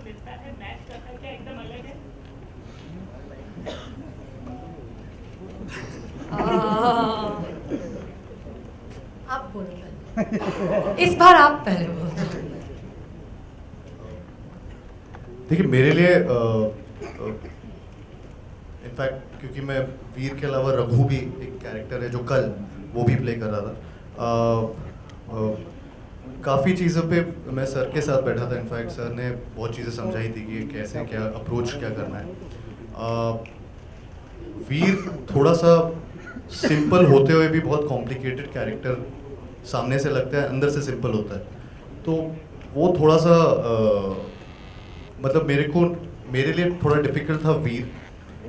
मिलता है मैच करता है क्या एकदम अलग है? आप बोलो पहले। इस बार आप पहले बोलो। देखिए मेरे लिए इनफैक्ट क्योंकि मैं वीर के अलावा रघु भी एक कैरेक्टर है जो कल वो भी प्ले कर रहा था। काफ़ी चीज़ों पे मैं सर के साथ बैठा था। इनफैक्ट सर ने बहुत चीज़ें समझाई थी कि कैसे क्या अप्रोच क्या करना है। वीर थोड़ा सा सिंपल होते हुए भी बहुत कॉम्प्लिकेटेड कैरेक्टर सामने से लगता है, अंदर से सिंपल होता है। तो वो थोड़ा सा मतलब मेरे लिए थोड़ा डिफिकल्ट था वीर।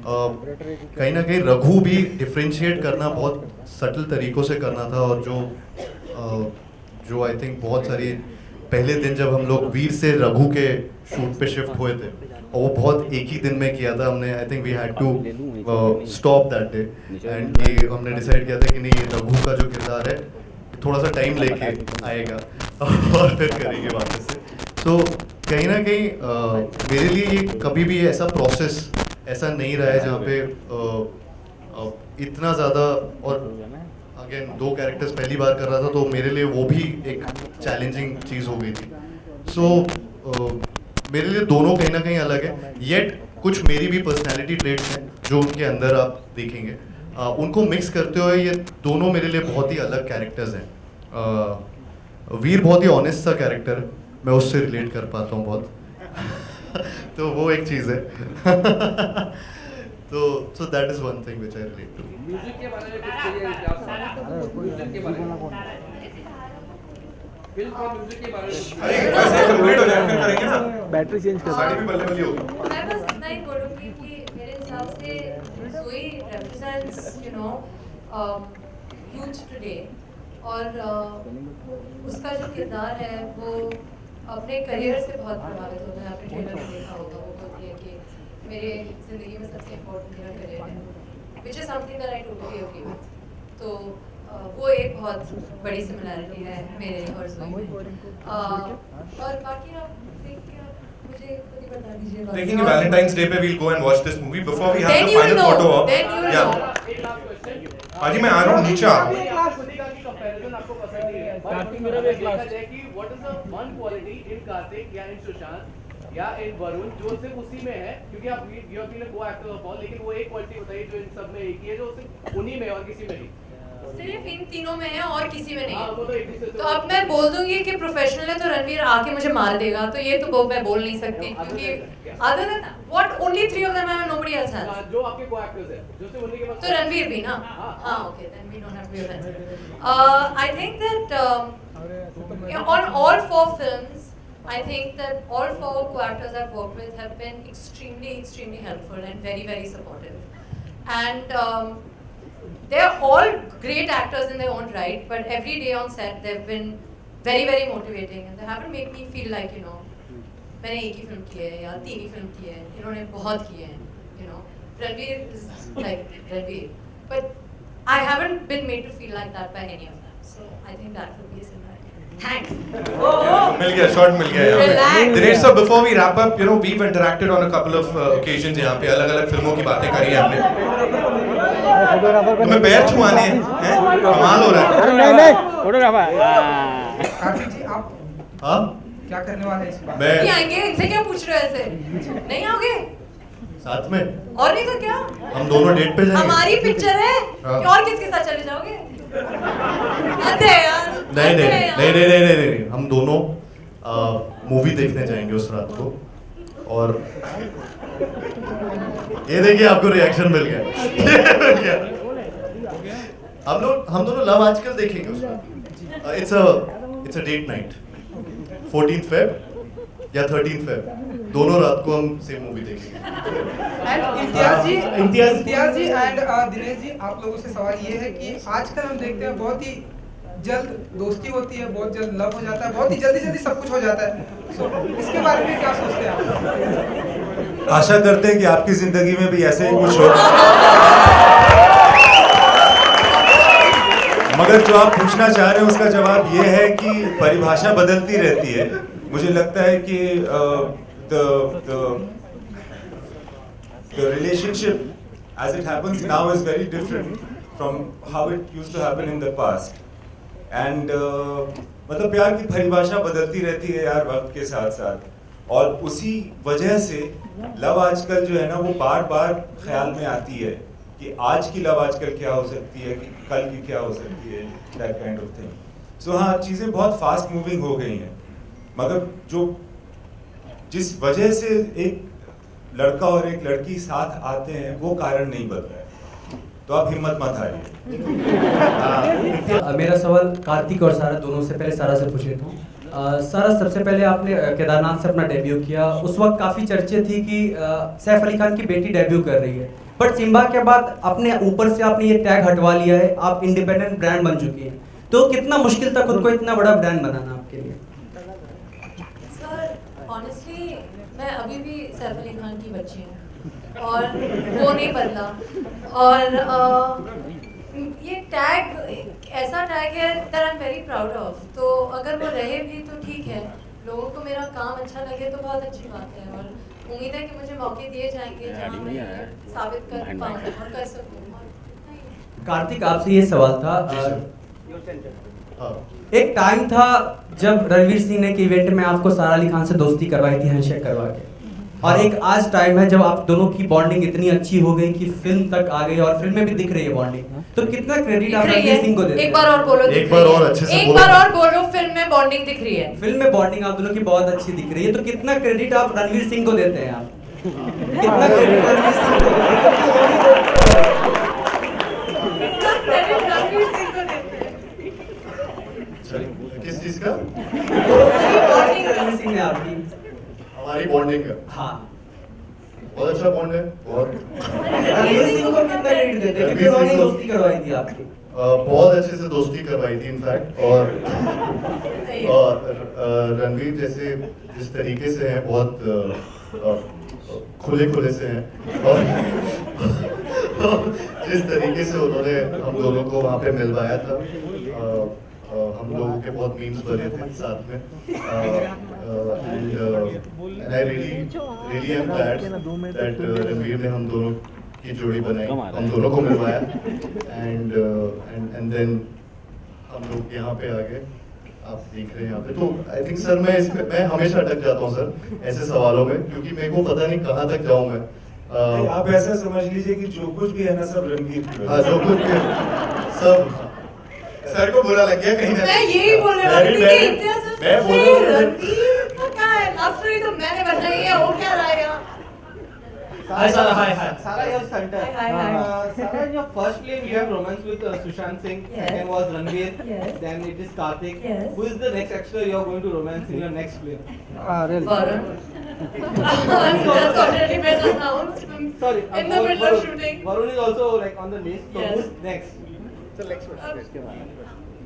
कहीं ना कहीं रघु भी डिफ्रेंशिएट करना बहुत सटल तरीक़ों से करना था, और जो आई थिंक बहुत सारी पहले दिन जब हम लोग वीर से रघु के शूट पे शिफ्ट हुए थे और वो बहुत एक ही दिन में किया था हमने। I think we had to stop that day and ये हमने डिसाइड किया था कि नहीं, रघु का जो किरदार है थोड़ा सा टाइम लेके आएगा और फिर करेंगे वापस से। तो कहीं ना कहीं मेरे लिए ये कभी भी ऐसा प्रोसेस ऐसा नहीं रहा है जहाँ पे इतना ज़्यादा, और अगेन 2 कैरेक्टर्स पहली बार कर रहा था तो मेरे लिए वो भी एक चैलेंजिंग चीज़ हो गई थी। सो मेरे लिए दोनों कहीं ना कहीं अलग है, येट कुछ मेरी भी पर्सनैलिटी ट्रेट्स हैं जो उनके अंदर आप देखेंगे। उनको मिक्स करते हुए ये दोनों मेरे लिए बहुत ही अलग कैरेक्टर्स हैं। वीर बहुत ही ऑनेस्ट सा कैरेक्टर है, मैं उससे रिलेट कर पाता हूँ बहुत तो वो एक चीज़ है तो so that is one thing which I relate to. Music के बारे में कुछ कहिए क्या? म्यूजिक के बारे में फिल्म और म्यूजिक के बारे में। अरे वैसे कंप्लीट हो जाए फिर करेंगे ना, बैटरी चेंज कर साड़ी भी बल्ले बल्ले होगी। मैं बस इतना ही बोलूँगी कि मेरे हिसाब से जोई represents youth today, और उसका जो किरदार है वो अपने करियर से बहुत प्रभावित होता है। आपने ट्रेलर में देखा होगा, वो कहती है कि मेरे ज़िंदगी में सबसे इम्पोर्टेंट मेरा करियर है, which is something that I totally agree with. तो वो एक बहुत बड़ी सिमिलैरिटी है मेरे और जोई में। और बाकी आप देख के आप मुझे खुद ही बता दीजिए। देखेंगे वैलेंटाइंस डे पे we'll go and watch this movie before we have Then the you final know, photo op. then you Yeah. know. एक लास्ट क्वेश्चन। हाजी मैं आ रहा हूँ, नीचे आ रहा हूँ। आप कृतिका की कंपैरिजन आपको पसंद नहीं है, कार्तिक मेरा भी देखा जाए कि what is the one quality in Kartik या इन सुशांत या इन वरुण जो सिर्फ उसी में है, क्योंकि आप यू हैव बीन अ को एक्टर ऑफ ऑल, लेकिन वो एक क्वालिटी बताइए जो इन सब में एक ही है, जो सिर्फ उन्हीं में और किसी में नहीं। सिर्फ इन तीनों में है और किसी में नहीं हाँ, वो तो एक है। दूसरे से तो अब मैं बोल दूंगी कि प्रोफेशनल है तो रणवीर आके मुझे मार देगा, तो ये तो मैं बोल नहीं सकती क्योंकि other than what only 3 of them have, nobody else has. जो आपके को एक्टर्स है जो सिर्फ उन्हीं के पास। तो रणवीर भी ना, हाँ okay, then we don't have to be offensive. I think that on all 4 films, I think that all 4 co-actors I've worked with have been extremely helpful and very supportive, and they're all great actors in their own right, but every day on set they've been very motivating, and they haven't made me feel like मैंने एक ही film की है या 3 ही film की है, इन्होंने बहुत किए हैं, Ranveer is like Ranveer, but I haven't been made to feel like that by any of them, so I think that would be a similarity. Thanks. मिल गया, शॉट मिल गया यहाँ पे। Relax. Dinesh sir, before we wrap up, you know, we've interacted on a couple of occasions यहाँ पे, अलग-अलग फिल्मों की बातें करी हैं हमने। तुम्हें पैर छुआने हैं? कमाल हो रहा है। नहीं फोटोग्राफर। कार्तिक जी आप हाँ? क्या करने वाले हैं इस बार? नहीं मैं आएंगे, इनसे क्या पूछ रहे हो ऐसे? नहीं आओगे? साथ में और नहीं तो क्या? हम दोनों डेट पे जाएंगे। हमारी पिक्चर है, हाँ। और किसके साथ चले जाओगे? अरे यार। नहीं अरे नहीं यार। नहीं, हम दोनों मूवी देखने जाएंगे उस रात को, और ये देखिए आपको रिएक्शन मिल गया हम दोनों लव आजकल देखेंगे उस रात। It's a date night, 14th Feb या 13th Feb, दोनों रात को हम सेम मूवी देखेंगे। एंड इम्तियाज जी इम्तियाज। इम्तियाज जी एंड दिनेश जी, आप लोगों से सवाल ये है कि आजकल हम देखते हैं बहुत ही जल्द दोस्ती होती है, बहुत जल्द लव हो जाता है, बहुत ही जल्दी सब कुछ हो जाता है, सो इसके बारे में क्या सोचते हैं आप? आशा करते हैं कि आपकी जिंदगी में भी ऐसे ही कुछ हो, मगर जो आप पूछना चाह रहे हैं उसका जवाब ये है कि परिभाषा बदलती रहती है। मुझे लगता है कि the relationship as it happens now is very different from how it used to happen in the past. And मतलब प्यार की परिभाषा बदलती रहती है यार वक्त के साथ साथ, और उसी वजह से लव आजकल जो है ना वो बार बार ख्याल में आती है कि आज की लव आजकल क्या हो सकती है, कि कल की क्या हो सकती है, दैट काइंड ऑफ थिंग. सो हाँ, चीज़ें बहुत फास्ट मूविंग हो गई हैं, मगर जो जिस वजह से एक लड़का और एक लड़की साथ आते हैं वो कारण नहीं बदला है. तो आप हिम्मत मत हारिए. मेरा सवाल कार्तिक और सारा दोनों से, पहले सारा से पूछ लेता हूँ. सारा, सबसे पहले आपने केदारनाथ से अपना डेब्यू किया, उस वक्त काफ़ी चर्चे थी कि सैफ अली खान की बेटी डेब्यू कर रही है, बट सिम्बा के बाद अपने ऊपर से आपने ये टैग हटवा लिया है, आप इंडिपेंडेंट ब्रांड बन चुकी हैं. तो कितना मुश्किल था खुद को इतना बड़ा ब्रांड बनाना आपके लिए? सर ऑनेस्टली मैं अभी भी सैफ अली खान की बच्ची हूँ और वो नहीं बदला. और ये टैग ऐसा टैग है that I am very proud of. तो अगर वो रहे भी तो ठीक है, लोगों को मेरा काम अच्छा लगे तो बहुत अच्छी बात है, और उम्मीद है कि मुझे मौके दिए जाएंगे जहाँ मैं साबित कर पाऊँ और कर सकूँ. कार्तिक, आपसे ये सवाल था, हाँ. एक टाइम था जब रणवीर सिंह ने एक इवेंट में आपको सारा अली खान से दोस्ती करवाई थी, हैंडशेक करवा के, और एक आज टाइम है जब आप दोनों की बॉन्डिंग इतनी अच्छी हो गई कि फिल्म तक आ गई और फिल्म में भी दिख रही है बॉन्डिंग. तो कितना क्रेडिट आप रणवीर सिंह को देते हैं? एक बार और बोलो. एक बार और अच्छे से एक बोलो. बार और बोलो. फिल्म में बॉन्डिंग दिख रही है. फिल्म में बॉन्डिंग आप दोनों की बहुत अच्छी दिख रही है, तो कितना क्रेडिट आप रणवीर सिंह को देते हैं? आप कितना क्रेडिट रणवीर सिंह को किस चीज का? रणवीर सिंह ने आपकी हमारी बॉन्डिंग का. हाँ, बहुत अच्छा बॉन्ड है. बहुत रणवीर सिंह को कितना क्रेडिट देते हैं क्योंकि उन्होंने दोस्ती करवाई थी आपकी? बहुत अच्छे से दोस्ती करवाई थी इनफैक्ट. और रणवीर जैसे जिस तरीके से हैं, बहुत खुले से हैं, और जिस तरीके से उन्होंने हम दोनों को वहाँ पे मिलवाया था, हम लोगों के बहुत मीम्स बने थे साथ में. And I really am glad that Ranveer ने हम दोनों की जोड़ी बनाई, हम दोनों को मिलवाया, एंड देन हम लोग यहाँ पे आ गए. आप देख रहे हैं यहाँ पे. तो आई थिंक सर मैं हमेशा अटक जाता हूँ सर ऐसे सवालों में, क्योंकि मेरे को पता नहीं कहाँ तक जाऊँ मैं. आप ऐसा समझ लीजिए कि जो कुछ भी है ना सब रणवीर की. हाँ, जो कुछ भी सब सर को बुरा लग गया कहीं ना. मैं यही बोल रहा हूँ कि इतिहास मैं बोल रहा हूँ रणवीर का क्या है, लव स्टोरी तो मैंने बनाई है, हो क्या रहा है यहाँ? Hi, Sara. Hi. Sara, your center. Hi. Sara, in your first film, you have romance with Sushant Singh. Yes. Second was Ranveer. Yes. Then it is Karthik. Yes. Who is the next actor you are going to romance in your next film? Varun. That's already been announced. Sorry, In the middle of shooting. Varun is also like on the list. So Yes. who's next?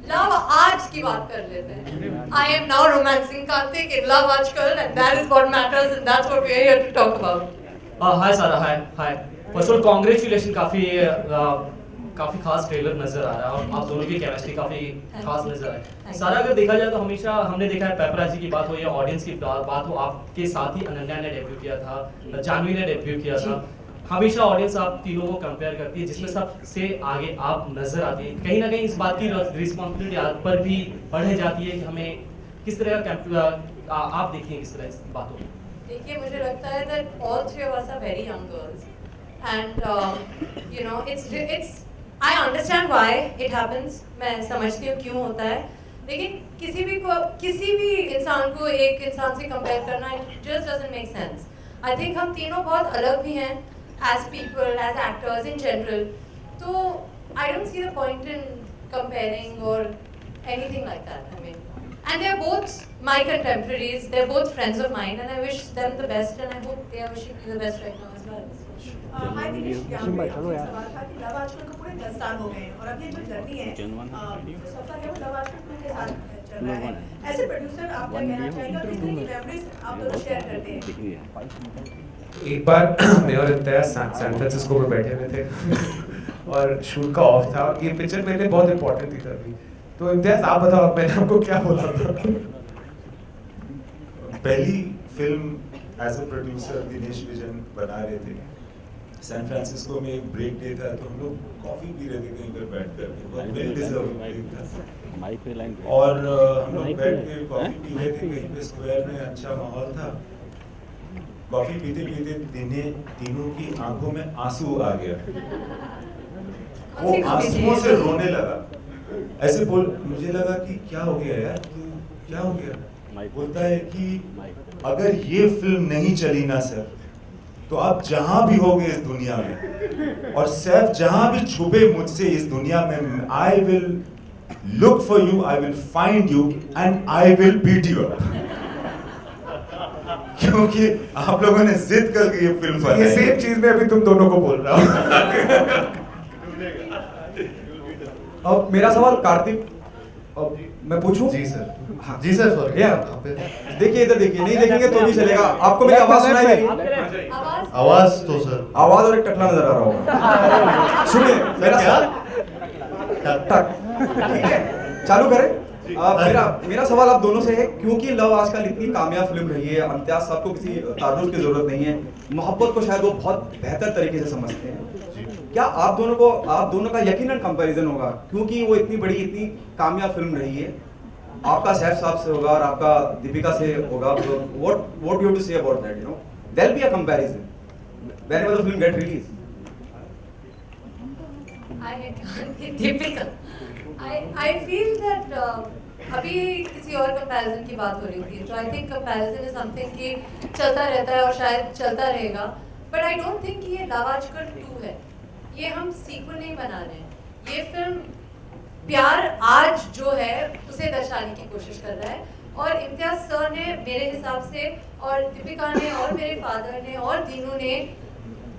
Love आज की बात कर लेते हैं. I am now romancing Karthik in Love आजकल, and that is what matters, and that's what we are here to talk about. Hi Sara. Hi. First of all congratulation. काफी खास trailer नजर आ रहा है और आप दोनों की केमिस्ट्री काफी खास नजर है. सारा, अगर देखा जाए तो हमेशा हमने देखा है, पेपराजी की बात हो या ऑडियंस की बात हो, आपके साथ ही अनन्या ने डेब्यू किया था, जानवी ने डेब्यू किया था. हमेशा ऑडियंस आप तीनों को कंपेयर करती है, जिसमें सबसे आगे आप नजर आती है. कहीं ना कहीं इस बात की रिस्पॉन्सिबिलिटी आप पर भी बढ़ जाती है कि हमें किस तरह का आप देखिए किस तरह इस बातों को. देखिए, मुझे लगता है that all three of us are very young girls, and you know it's I understand why it happens. मैं समझती हूँ क्यों होता है, लेकिन किसी भी इंसान को एक इंसान से कंपेयर करना it just doesn't make sense. I think हम तीनों बहुत अलग भी हैं as people, as actors in general. तो I don't see the point in comparing or anything like that. I mean, and they're both my contemporaries. They're both friends of mine, and I wish them the best, and I hope they are wishing me the best right now as well. हाय दिनेश, यहाँ पे आपसे सवाल था कि love आजकल को पूरे 10 साल हो गए हैं, और अब ये जो जर्नी है, जो सफर है वो लव आजकल टू के साथ चल रहा है. एज ए प्रोड्यूसर आप क्या कहना चाहेंगे और किस तरह की मेमोरीज आप दोनों शेयर करते हैं? एक बार मैं और इम्तियाज सैन फ्रांसिस्को में बैठे हुए थे और शूट का ऑफ था. ये पिक्चर मेरे लिए बहुत इंपॉर्टेंट थी तभी. तो इम्तियाज आप बताओ, मैंने आपको क्या बोला था? पहली film as a producer Dinesh Vijan बना रहे थे। सैन फ्रांसिस्को में एक ब्रेक डे था, तो हम लोग कॉफ़ी पी रहे थे कहीं पर बैठ कर, बहुत वेल डिजर्व ब्रेक था। और हम लोग बैठ के कॉफ़ी पी रहे थे कहीं पे स्क्वायर में, अच्छा माहौल था। कॉफ़ी पीते पीते तीनों की आंखों में आंसू आ गया, वो आंसुओं से रोने लगा। ऐसे मुझे लगा कि क्या हो गया यार, तू क्या हो गया? बोलता है कि अगर ये फिल्म नहीं चली ना सर, तो आप जहां भी होगे इस दुनिया में, और सैफ जहां भी छुपे मुझसे इस दुनिया में, I will look for you, I will find you and I will beat you up. क्योंकि आप लोगों ने जिद करके ये फिल्म बनाई। ये सेम चीज मैं अभी तुम दोनों को बोल रहा हूँ। अब मेरा सवाल कार्तिक, मैं पूछूं? जी सर। हाँ जी सर, सॉरी। देखिए इधर देखिए, नहीं देखेंगे तो भी चलेगा। आपको मेरी आवाज सुनाई दे रही है? आवाज तो सर, आवाज और एक टकला नजर आ रहा होगा। सुनिए मेरा टक, ठीक है, चालू करें। मेरा सवाल आप दोनों से है, क्योंकि लव आजकल इतनी कामयाब फिल्म रही है, इम्तियाज साहब को किसी तारुफ की जरूरत नहीं है, मोहब्बत को शायद वो बहुत बेहतर तरीके से समझते हैं। क्या आप दोनों का यकीनन कंपैरिजन होगा, क्योंकि वो इतनी बड़ी इतनी कामयाब फिल्म रही है, आपका सैफ साहब से होगा और आपका दीपिका से होगा, what you have to say about that, you know? There'll be a comparison whenever the film get released. I feel that अभी किसी और कंपैरिजन की बात हो रही थी, तो I think comparison is something कि चलता रहता है और शायद चलता रहेगा, बट आई डोंट थिंक ये लव आजकल 2 है, ये हम सीक्वल नहीं बना रहे हैं। ये फिल्म प्यार आज जो है उसे दर्शाने की कोशिश कर रहा है, और इम्तियाज सर ने मेरे हिसाब से, और दीपिका ने, और मेरे फादर ने, और दीनू ने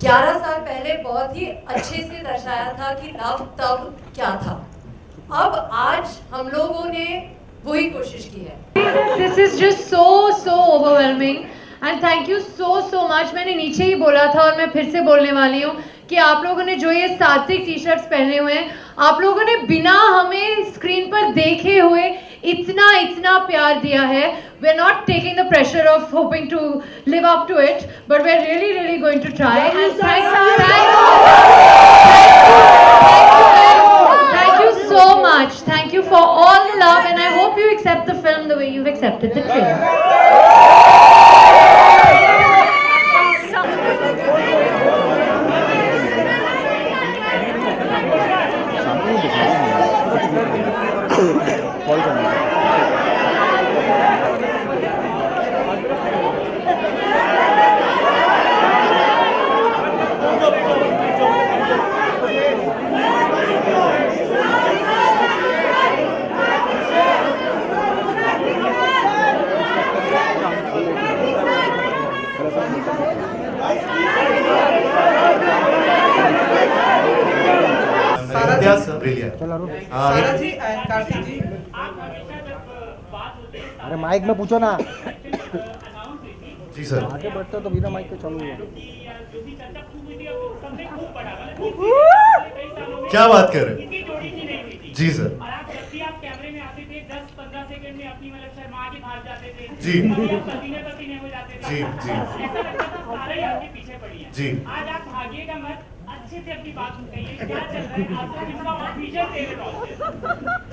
11 साल पहले बहुत ही अच्छे से दर्शाया था कि लव तब क्या था। अब आज हम लोगों ने वही कोशिश की है। This is just so overwhelming and thank you so much। मैंने नीचे ही बोला था और मैं फिर से बोलने वाली हूँ कि आप लोगों ने जो ये सात्विक टी-शर्ट्स पहने हुए हैं, आप लोगों ने बिना हमें स्क्रीन पर देखे हुए इतना प्यार दिया है। We're not taking the pressure of hoping to live up to it, but we're really going to try। And thank you so much। Thank you for all the love and I hope you accept the film the way you've accepted the trailer। सारा जी and Kartik जी, अरे mic में पूछो ना। जी sir. आगे बढ़ते तो बिना mic के चलूंगा। क्या बात कर रहे हैं? जी सर। आप कैमरे में आते थे 10-15 सेकंड में अपनी मतलब शर्मा के भाग जाते थे जी, पसीने हो जाते थे जी, ऐसा लगता था सारे ही आपके पीछे पड़ी हैं। जी। आज आप भागिएगा मत, अच्छे से अपनी बात सुनिए, क्या चल रहा है आपका इसका ऑफिशियल ट्रेलर।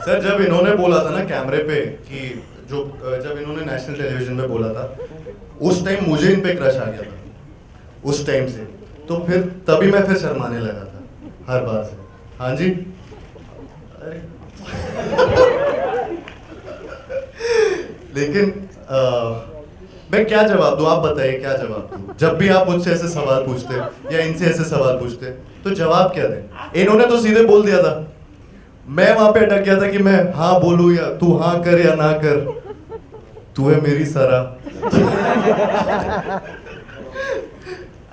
सर जब इन्होंने बोला था ना कैमरे पे कि जब इन्होंने नेशनल टेलीविजन पे बोला था, उस टाइम मुझे इन पे क्रश आ गया था उस टाइम से, तो फिर तभी मैं फिर शर्माने लगा था हर बार से। हाँ जी। लेकिन मैं क्या जवाब दूं, आप बताइए क्या जवाब दूं? जब भी आप मुझसे ऐसे सवाल पूछते या इनसे ऐसे सवाल पूछते तो जवाब क्या दें? इन्होंने तो सीधे बोल दिया था, मैं वहां पे अटक गया था कि मैं हाँ बोलूं या तू हाँ कर या ना कर, तू है मेरी सारा।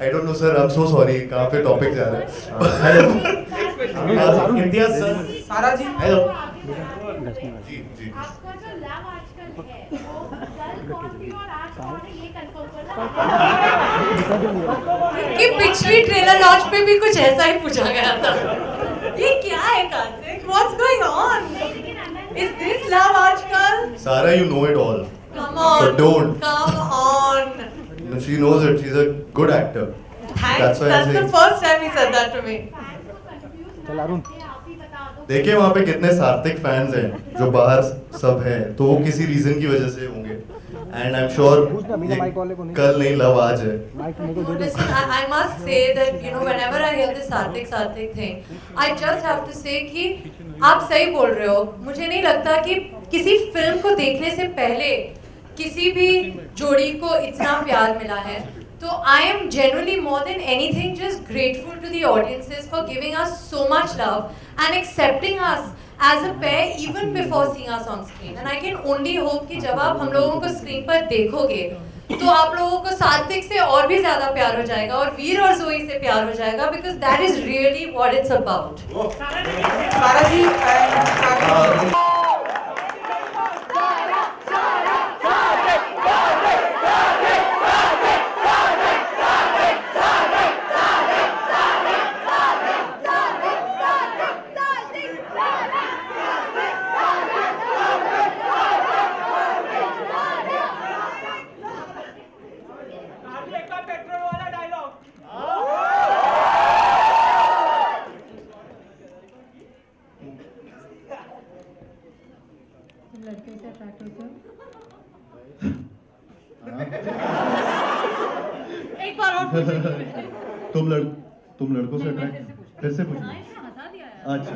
I don't know sir, I am so sorry, कहाँ पे टॉपिक जा रहा है। इम्तियाज सर। सारा जी। हेलो। जी जी। आपका जो लव आजकल है वो कल कौन थी और आज कौन है ये कंफर्म करना। कि पिछली ट्रेलर लॉन्च पे भी कुछ ऐसा ही पूछा गया था। ये क्या है Kartik? What's going on? Is this love आजकल? Sara, you know it all. Come on. So don't. Come on. she knows it. She's a good actor. Thanks. why I That's say- the first time he said that to me. चल अरुण देखिए वहाँ पे कितने सार्थक fans हैं जो बाहर सब हैं, तो वो किसी रीजन की वजह से होंगे, एंड आई एम श्योर कल नहीं लव आज है. Listen, I must say that whenever I hear this Sarthik thing, I just have to say कि आप सही बोल रहे हो. मुझे नहीं लगता कि किसी फिल्म को देखने से पहले किसी भी जोड़ी को इतना प्यार मिला है. So I am genuinely more than anything just grateful to the audiences for giving us so much love and accepting us as a pair even before seeing us on screen. And I can only hope कि जब आप हम लोगों को screen पर देखोगे तो आप लोगों को सात्विक से और भी ज्यादा प्यार हो जाएगा और वीर और जोई से प्यार हो जाएगा, because that is really what it's about. सारा जी लड़के से अट्रैक्ट होते हो? एक बार और पूछिए। तुम लड़कों से अट्रैक्ट फिर से पूछो. हंसा दिया यार। अच्छा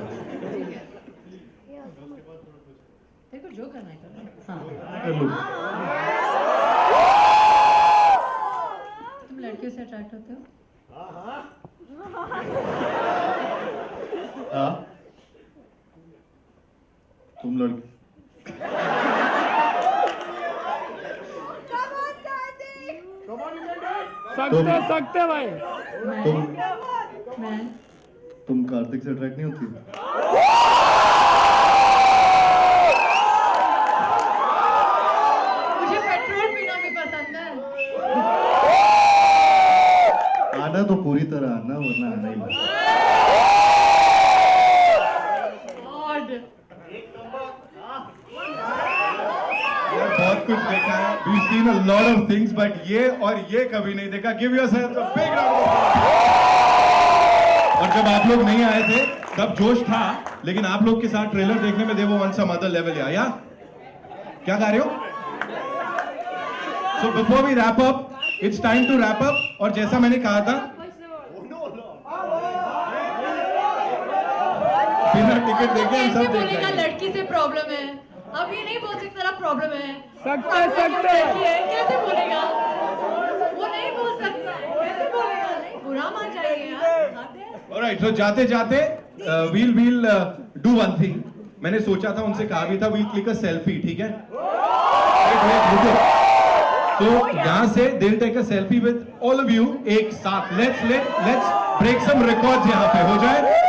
देखो जो करना है करो। हाँ। कर लो. तुम लड़कियों से अट्रैक्ट होते हो? हाँ. तुम लड़के सकते भाई. तुम कार्तिक से अट्रैक्ट नहीं होती? मुझे पेट्रोल पीना भी पसंद है। आना तो पूरी तरह आना, वरना आना ही मत. God. बहुत कुछ देखा है. We've seen a lot of things, but ये और ये कभी नहीं देखा. Give yourself a big round of applause. और जब आप लोग नहीं आए थे तब जोश था, लेकिन आप लोग के साथ ट्रेलर देखने में देवो वन सम अदर लेवल. या क्या गा रहे हो? So before we wrap up, it's time to wrap up. और जैसा मैंने कहा था, बिना टिकट देके हम सब देख बोलेगा जाएंगे. लड़की से प्रॉब्लम है, अब ये नहीं बोल सकता ना प्रॉब्लम है. सकते कैसे बोलेगा? वो नहीं बोल सकता. कैसे बोलेगा? नहीं, बुरा मान जाएंगे यार. Alright, so जाते जाते we'll do one thing. मैंने सोचा था, उनसे कहा भी था, we'll click a selfie, ठीक है? Wait, रुको. तो यहाँ से they'll take a selfie with all of you एक साथ. Let's break some records यहाँ पे हो जाए.